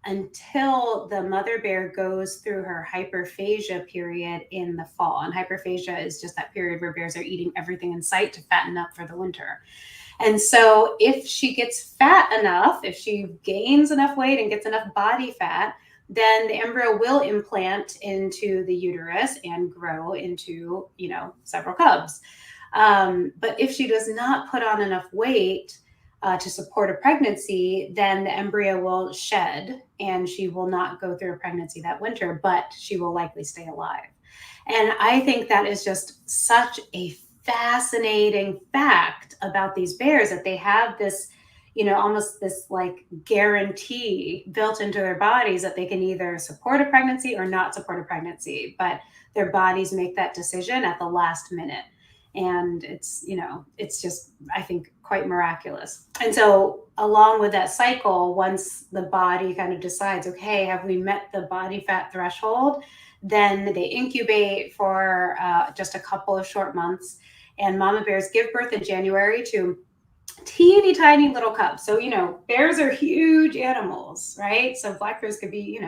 until the mother bear goes through her hyperphagia period in the fall. And hyperphagia is just that period where bears are eating everything in sight to fatten up for the winter. And so if she gets fat enough, if she gains enough weight and gets enough body fat, then the embryo will implant into the uterus and grow into, several cubs. But if she does not put on enough weight to support a pregnancy, then the embryo will shed and she will not go through a pregnancy that winter, but she will likely stay alive. And I think that is just such a fascinating fact about these bears, that they have this, almost this like guarantee built into their bodies that they can either support a pregnancy or not support a pregnancy, but their bodies make that decision at the last minute. And it's just, I think, quite miraculous. And so along with that cycle, once the body kind of decides, okay, have we met the body fat threshold, then they incubate for just a couple of short months. And mama bears give birth in January to teeny tiny little cubs. So, bears are huge animals, right? So black bears could be,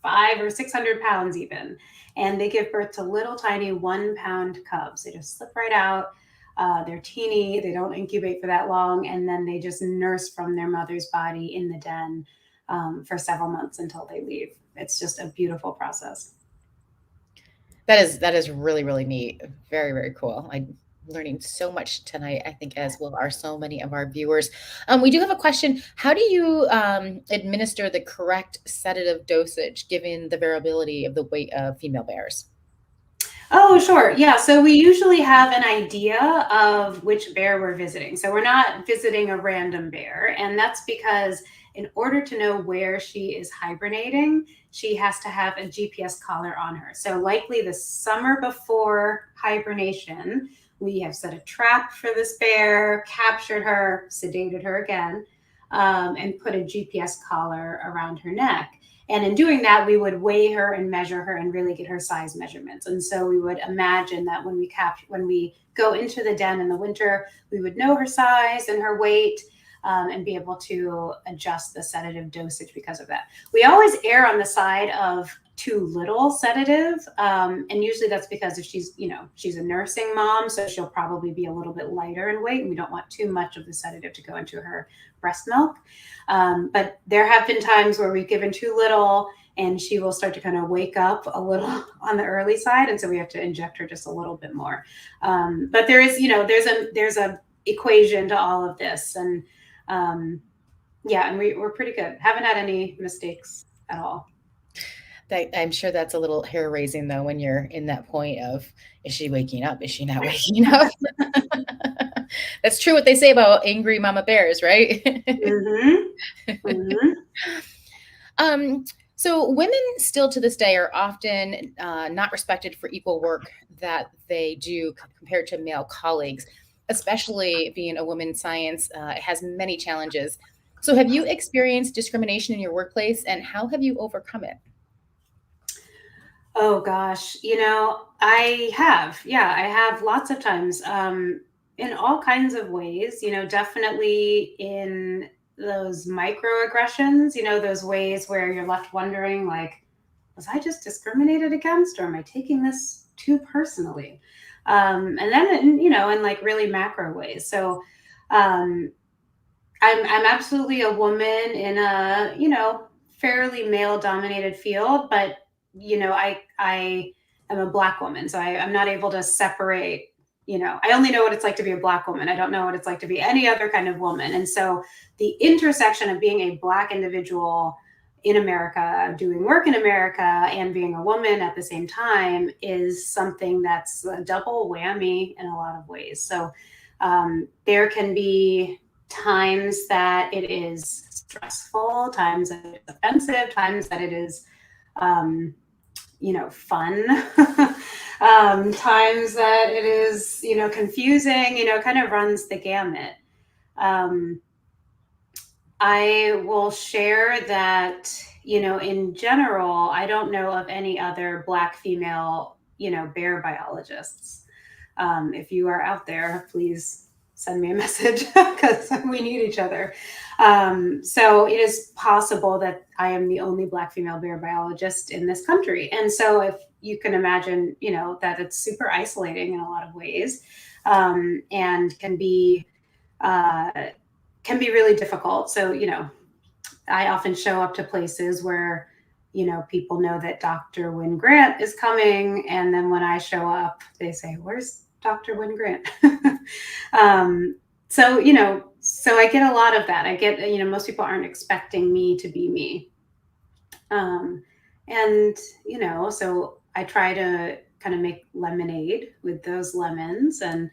500 or 600 pounds even. And they give birth to little tiny 1 pound cubs. They just slip right out. They're teeny. They don't incubate for that long. And then they just nurse from their mother's body in the den for several months until they leave. It's just a beautiful process. That is really, really neat. Very, very cool. I'm learning so much tonight, I think, as well are so many of our viewers. We do have a question. How do you administer the correct sedative dosage given the variability of the weight of female bears? Oh, sure. Yeah. So we usually have an idea of which bear we're visiting. So we're not visiting a random bear. And that's because in order to know where she is hibernating, she has to have a GPS collar on her. So likely the summer before hibernation, we have set a trap for this bear, captured her, sedated her again, and put a GPS collar around her neck. And in doing that, we would weigh her and measure her and really get her size measurements. And so we would imagine that when we go into the den in the winter, we would know her size and her weight and be able to adjust the sedative dosage because of that. We always err on the side of too little sedative. And usually that's because if she's a nursing mom, so she'll probably be a little bit lighter in weight, and we don't want too much of the sedative to go into her breast milk. But there have been times where we've given too little and she will start to kind of wake up a little on the early side. And so we have to inject her just a little bit more. But there is, there's a equation to all of this. And and we're pretty good. Haven't had any mistakes at all. I'm sure that's a little hair raising though when you're in that point of, is she waking up? Is she not waking up? That's true what they say about angry mama bears, right? Mm-hmm. Mm-hmm. So women still to this day are often not respected for equal work that they do compared to male colleagues, especially being a woman in science. It has many challenges. So have you experienced discrimination in your workplace, and how have you overcome it? Oh gosh, I have. Yeah, I have lots of times in all kinds of ways, definitely in those microaggressions, those ways where you're left wondering, like, was I just discriminated against, or am I taking this too personally? And then, in like really macro ways. So I'm absolutely a woman in a, fairly male dominated field, but I am a Black woman, so I'm not able to separate. I only know what it's like to be a Black woman. I don't know what it's like to be any other kind of woman. And so the intersection of being a Black individual in America, doing work in America, and being a woman at the same time is something that's a double whammy in a lot of ways. So there can be times that it is stressful, times that it's offensive, times that it is fun, times that it is, confusing, kind of runs the gamut. I will share that, in general, I don't know of any other Black female, bear biologists. If you are out there, please send me a message because we need each other. So it is possible that I am the only Black female bear biologist in this country. And so if you can imagine, that it's super isolating in a lot of ways, and can be really difficult. So, I often show up to places where, people know that Dr. Wynn-Grant is coming. And then when I show up, they say, "Where's Dr. Wynn-Grant?" So I get a lot of that. I get, most people aren't expecting me to be me. So I try to kind of make lemonade with those lemons and,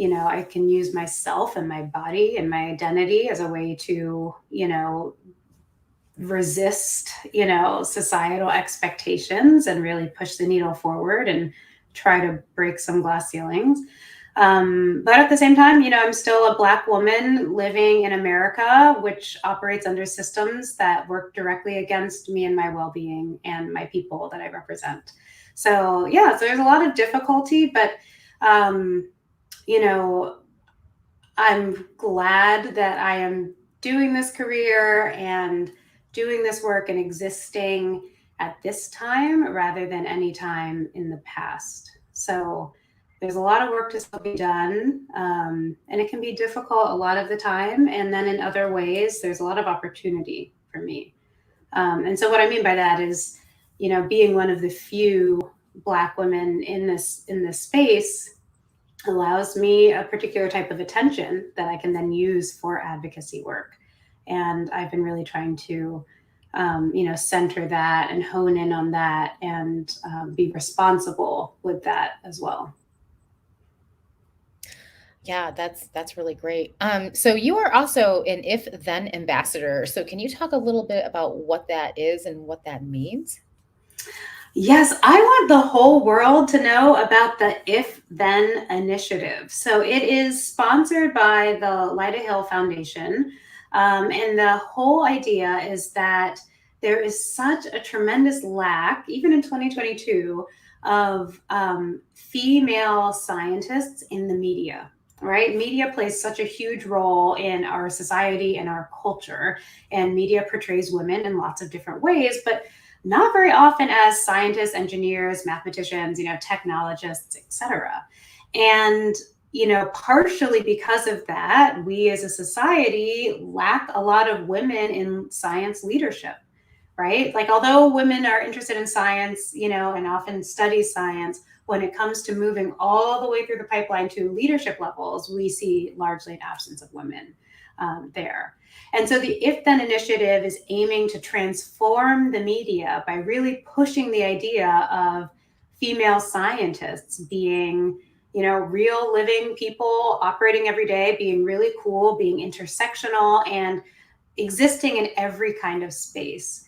I can use myself and my body and my identity as a way to, resist, societal expectations and really push the needle forward and try to break some glass ceilings. But at the same time, I'm still a Black woman living in America, which operates under systems that work directly against me and my well-being and my people that I represent. So yeah, so there's a lot of difficulty, but I'm glad that I am doing this career and doing this work and existing at this time rather than any time in the past. So there's a lot of work to still be done, and it can be difficult a lot of the time. And then in other ways, there's a lot of opportunity for me. And so what I mean by that is, being one of the few Black women in this space allows me a particular type of attention that I can then use for advocacy work. And I've been really trying to, center that and hone in on that and be responsible with that as well. Yeah, that's really great. So you are also an If Then ambassador. So can you talk a little bit about what that is and what that means? Yes, I want the whole world to know about the If Then initiative. So it is sponsored by the Lyda Hill Foundation. And the whole idea is that there is such a tremendous lack, even in 2022, of female scientists in the media. Right? Media plays such a huge role in our society and our culture, and media portrays women in lots of different ways, but not very often as scientists, engineers, mathematicians, technologists, etc. And, partially because of that, we as a society lack a lot of women in science leadership, right? Like, although women are interested in science, and often study science, when it comes to moving all the way through the pipeline to leadership levels, we see largely an absence of women there. And so the If Then initiative is aiming to transform the media by really pushing the idea of female scientists being, real living people operating every day, being really cool, being intersectional, and existing in every kind of space.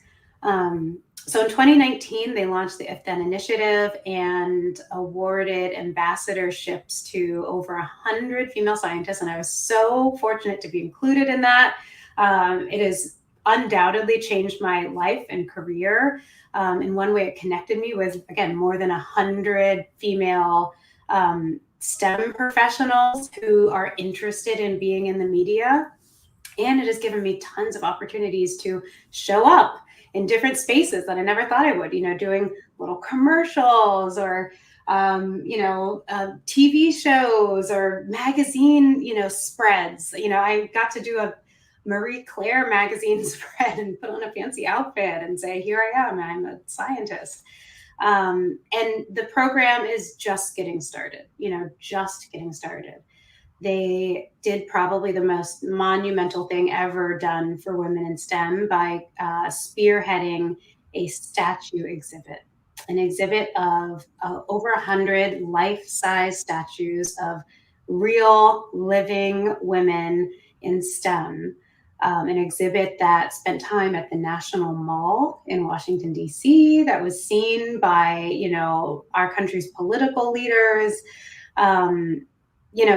So in 2019, they launched the If Then initiative and awarded ambassadorships to over 100 female scientists. And I was so fortunate to be included in that. It has undoubtedly changed my life and career. In one way, it connected me with, again, more than 100 female STEM professionals who are interested in being in the media. And it has given me tons of opportunities to show up in different spaces that I never thought I would, doing little commercials or, TV shows or magazine, spreads. I got to do a Marie Claire magazine spread and put on a fancy outfit and say, here I am, I'm a scientist. And the program is just getting started, just getting started. They did probably the most monumental thing ever done for women in STEM by spearheading a statue exhibit, an exhibit of over 100 life-size statues of real living women in STEM. An exhibit that spent time at the National Mall in Washington, D.C., that was seen by, our country's political leaders,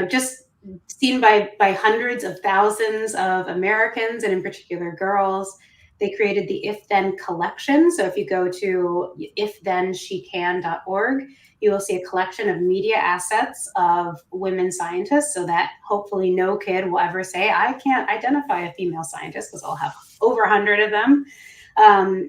just seen by hundreds of thousands of Americans, and in particular girls. They created the If Then collection. So if you go to ifthenshecan.org, you will see a collection of media assets of women scientists, so that hopefully no kid will ever say, I can't identify a female scientist, because I'll have over 100 of them.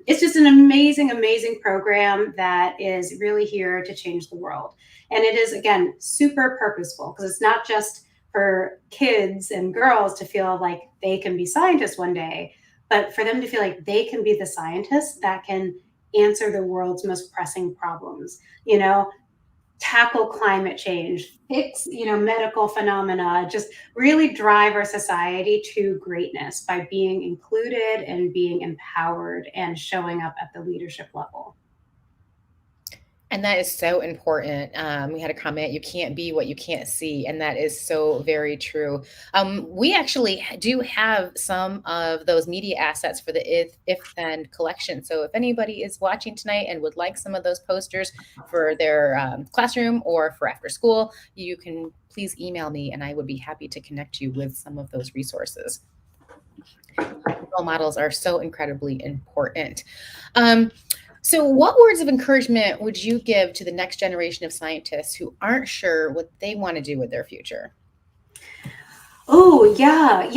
It's just an amazing, amazing program that is really here to change the world. And it is, again, super purposeful, because it's not just for kids and girls to feel like they can be scientists one day, but for them to feel like they can be the scientists that can answer the world's most pressing problems, tackle climate change, fix, medical phenomena, just really drive our society to greatness by being included and being empowered and showing up at the leadership level. And that is so important. We had a comment, you can't be what you can't see. And that is so very true. We actually do have some of those media assets for the If Then collection. So if anybody is watching tonight and would like some of those posters for their classroom or for after school, you can please email me and I would be happy to connect you with some of those resources. Role models are so incredibly important. So, what words of encouragement would you give to the next generation of scientists who aren't sure what they want to do with their future? Oh, yeah.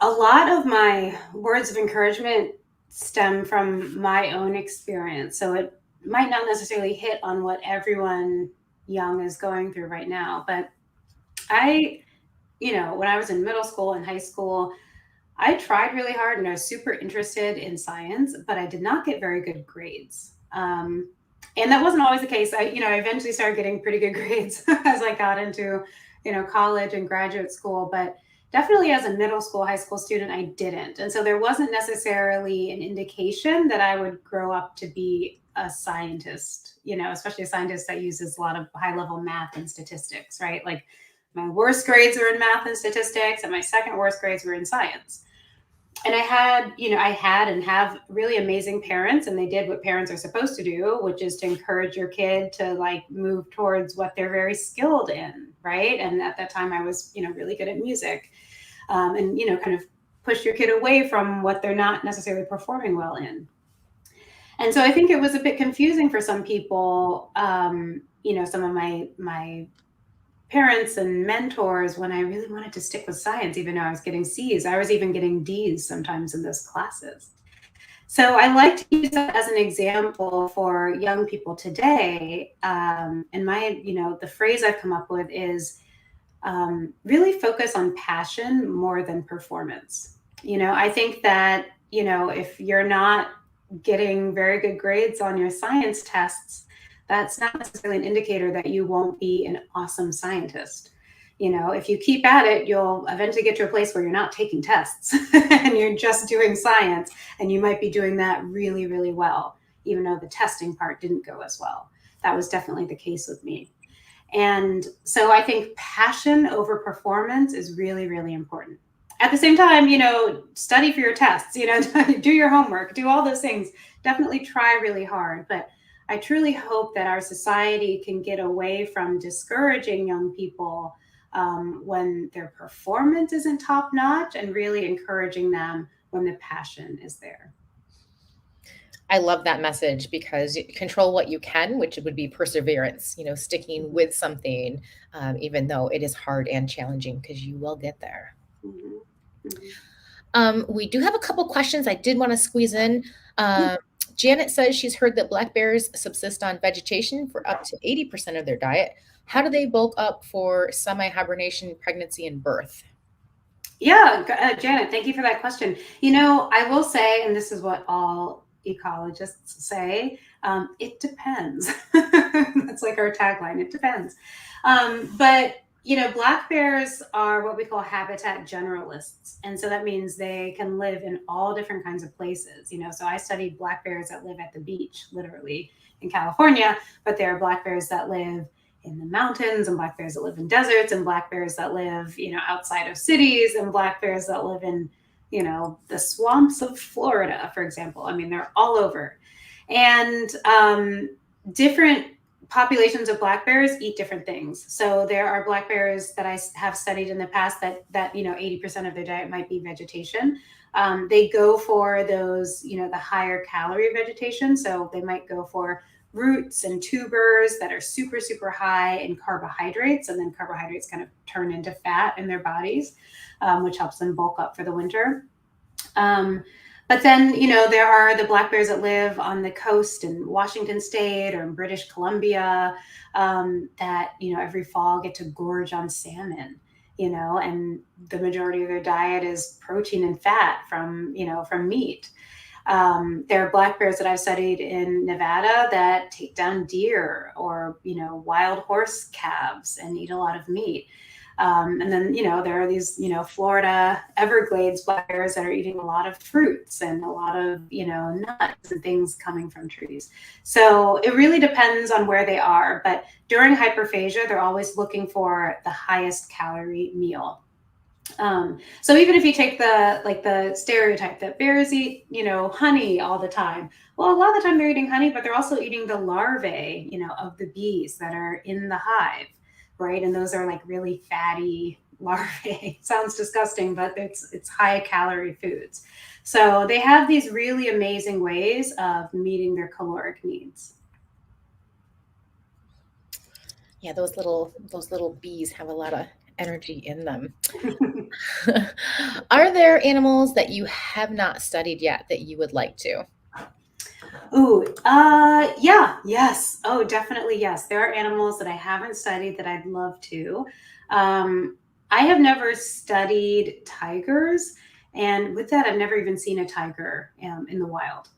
A lot of my words of encouragement stem from my own experience. So it might not necessarily hit on what everyone young is going through right now. But I, when I was in middle school and high school, I tried really hard and I was super interested in science, but I did not get very good grades. And that wasn't always the case. I eventually started getting pretty good grades as I got into, college and graduate school, but definitely as a middle school, high school student, I didn't. And so there wasn't necessarily an indication that I would grow up to be a scientist, especially a scientist that uses a lot of high level math and statistics, right? Like my worst grades were in math and statistics, and my second worst grades were in science. And I had and have really amazing parents, and they did what parents are supposed to do, which is to encourage your kid to like move towards what they're very skilled in, right? And at that time, I was, really good at music, and kind of push your kid away from what they're not necessarily performing well in. And so I think it was a bit confusing for some people, some of my parents and mentors when I really wanted to stick with science, even though I was getting C's. I was even getting D's sometimes in those classes. So I like to use that as an example for young people today. And the phrase I've come up with is really focus on passion more than performance. I think that, if you're not getting very good grades on your science tests, that's not necessarily an indicator that you won't be an awesome scientist. If you keep at it, you'll eventually get to a place where you're not taking tests and you're just doing science, and you might be doing that really, really well, even though the testing part didn't go as well. That was definitely the case with me. And so I think passion over performance is really, really important. At the same time, study for your tests, do your homework, do all those things. Definitely try really hard. But I truly hope that our society can get away from discouraging young people when their performance isn't top notch, and really encouraging them when the passion is there. I love that message because control what you can, which would be perseverance, sticking with something, even though it is hard and challenging, because you will get there. Mm-hmm. Mm-hmm. We do have a couple questions I did want to squeeze in. Janet says she's heard that black bears subsist on vegetation for up to 80% of their diet. How do they bulk up for semi-hibernation, pregnancy, and birth? Yeah, Janet, thank you for that question. I will say, and this is what all ecologists say, it depends. That's like our tagline, it depends. But black bears are what we call habitat generalists. And so that means they can live in all different kinds of places. So I studied black bears that live at the beach, literally in California, but there are black bears that live in the mountains, and black bears that live in deserts, and black bears that live, outside of cities, and black bears that live in, the swamps of Florida, for example. I mean, they're all over. And different populations of black bears eat different things. So there are black bears that I have studied in the past that 80% of their diet might be vegetation. They go for those, the higher calorie vegetation. So they might go for roots and tubers that are super, super high in carbohydrates, and then carbohydrates kind of turn into fat in their bodies, which helps them bulk up for the winter. But then, there are the black bears that live on the coast in Washington State or in British Columbia that, every fall get to gorge on salmon, and the majority of their diet is protein and fat from meat. There are black bears that I've studied in Nevada that take down deer or, wild horse calves and eat a lot of meat. And then, there are these, Florida Everglades blackbears that are eating a lot of fruits and a lot of, nuts and things coming from trees. So it really depends on where they are. But during hyperphagia, they're always looking for the highest calorie meal. So even if you take the stereotype that bears eat, honey all the time, well, a lot of the time they're eating honey, but they're also eating the larvae, of the bees that are in the hive, right? And those are like really fatty larvae. Sounds disgusting, but it's high calorie foods. So they have these really amazing ways of meeting their caloric needs. Yeah, those little bees have a lot of energy in them. Are there animals that you have not studied yet that you would like to? Yeah, yes. Oh, definitely, yes. There are animals that I haven't studied that I'd love to. I have never studied tigers, and with that, I've never even seen a tiger in the wild.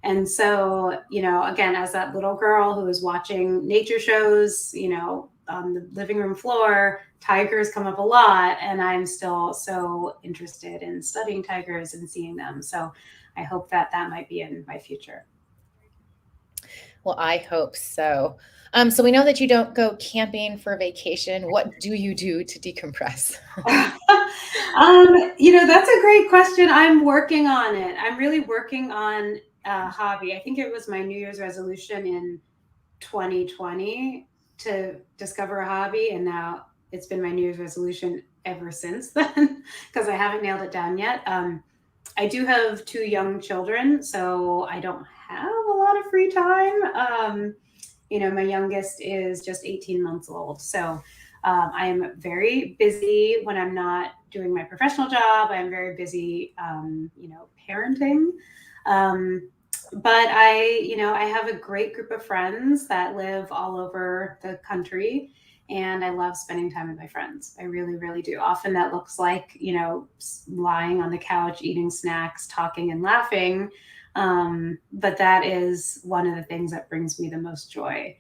And so, again, as that little girl who was watching nature shows, on the living room floor, tigers come up a lot, and I'm still so interested in studying tigers and seeing them. So I hope that might be in my future. Well, I hope so. So we know that you don't go camping for vacation. What do you do to decompress? That's a great question. I'm working on it. I'm really working on a hobby. I think it was my New Year's resolution in 2020 to discover a hobby, and now it's been my New Year's resolution ever since then because I haven't nailed it down yet. I do have 2 young children, so I don't have a lot of free time. My youngest is just 18 months old, so I am very busy when I'm not doing my professional job. I'm very busy, parenting. But I have a great group of friends that live all over the country, and I love spending time with my friends. I really, really do. Often that looks like, lying on the couch, eating snacks, talking and laughing. But that is one of the things that brings me the most joy.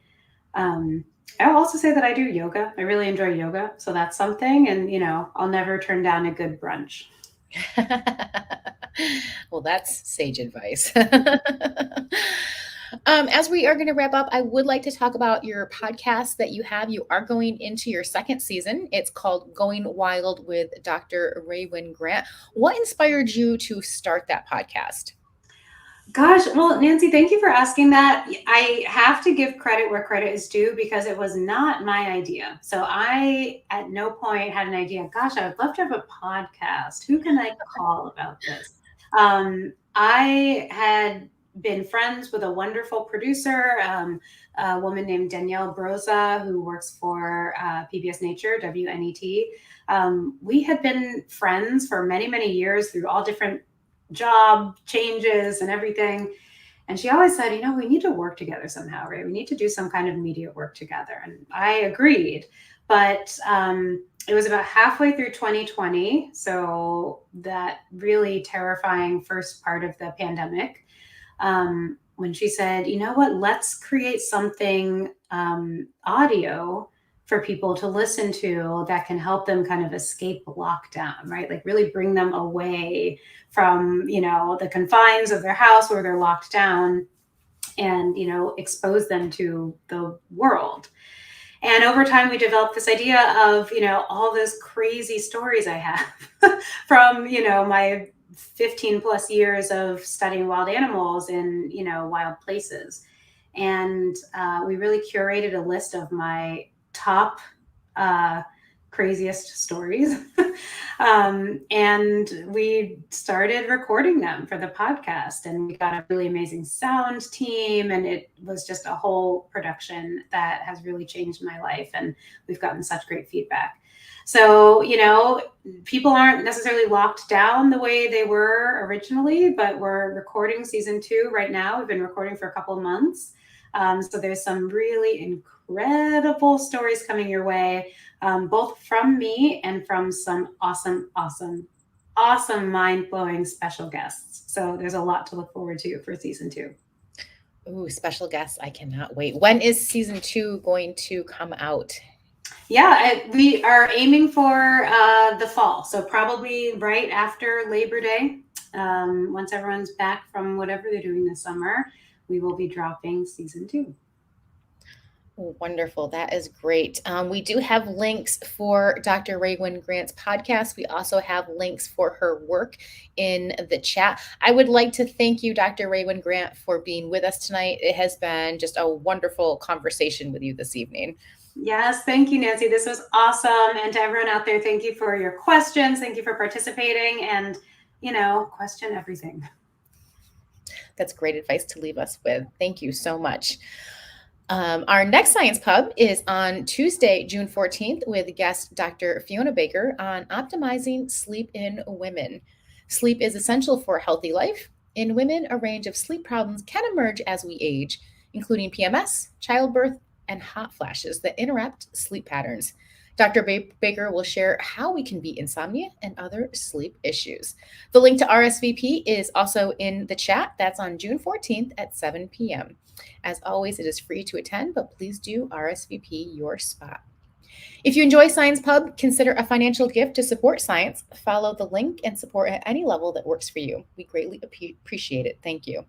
I'll also say that I do yoga. I really enjoy yoga. So that's something. And, I'll never turn down a good brunch. Well, that's sage advice. As we are going to wrap up, I would like to talk about your podcast that you have. You are going into your 2nd season. It's called Going Wild with Dr. Rae Wynn-Grant. What inspired you to start that podcast? Gosh, well, Nancy, thank you for asking that. I have to give credit where credit is due because it was not my idea. So I, at no point, had an idea. Gosh, I would love to have a podcast. Who can I call about this? I had been friends with a wonderful producer, a woman named Danielle Broza, who works for PBS Nature, WNET. We had been friends for many, many years through all different job changes and everything. And she always said, we need to work together somehow, right? We need to do some kind of media work together. And I agreed. But it was about halfway through 2020. So that really terrifying first part of the pandemic, when she said, let's create something audio for people to listen to that can help them kind of escape lockdown, right? Like really bring them away from, the confines of their house where they're locked down and, expose them to the world. And over time, we developed this idea of, all those crazy stories I have from, my 15 plus years of studying wild animals in, wild places. And we really curated a list of my top craziest stories. And we started recording them for the podcast, and we got a really amazing sound team, and it was just a whole production that has really changed my life, and we've gotten such great feedback. So, people aren't necessarily locked down the way they were originally, but we're recording season 2 right now. We've been recording for a couple of months. So there's some really incredible stories coming your way, both from me and from some awesome, mind-blowing special guests. So there's a lot to look forward to for season 2. Ooh, special guests. I cannot wait. When is season 2 going to come out? Yeah, we are aiming for the fall. So probably right after Labor Day. Once everyone's back from whatever they're doing this summer, we will be dropping season 2. Wonderful. That is great. We do have links for Dr. Rae Wynn-Grant's podcast. We also have links for her work in the chat. I would like to thank you, Dr. Rae Wynn-Grant, for being with us tonight. It has been just a wonderful conversation with you this evening. Yes, thank you, Nancy. This was awesome. And to everyone out there, thank you for your questions. Thank you for participating and, question everything. That's great advice to leave us with. Thank you so much. Our next Science Pub is on Tuesday, June 14th, with guest Dr. Fiona Baker on optimizing sleep in women. Sleep is essential for a healthy life. In women, a range of sleep problems can emerge as we age, including PMS, childbirth, and hot flashes that interrupt sleep patterns. Dr. Baker will share how we can beat insomnia and other sleep issues. The link to RSVP is also in the chat. That's on June 14th at 7 p.m. As always, it is free to attend, but please do RSVP your spot. If you enjoy Science Pub, consider a financial gift to support science. Follow the link and support at any level that works for you. We greatly appreciate it. Thank you.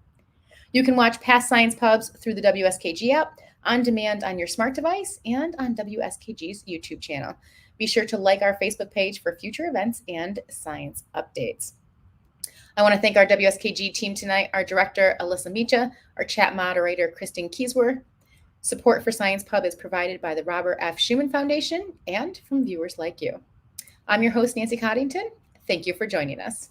You can watch past Science Pubs through the WSKG app, on demand on your smart device, and on WSKG's YouTube channel. Be sure to like our Facebook page for future events and science updates. I want to thank our WSKG team tonight, our director, Alyssa Micha, our chat moderator, Kristen Kieswer. Support for Science Pub is provided by the Robert F. Schuman Foundation and from viewers like you. I'm your host, Nancy Coddington. Thank you for joining us.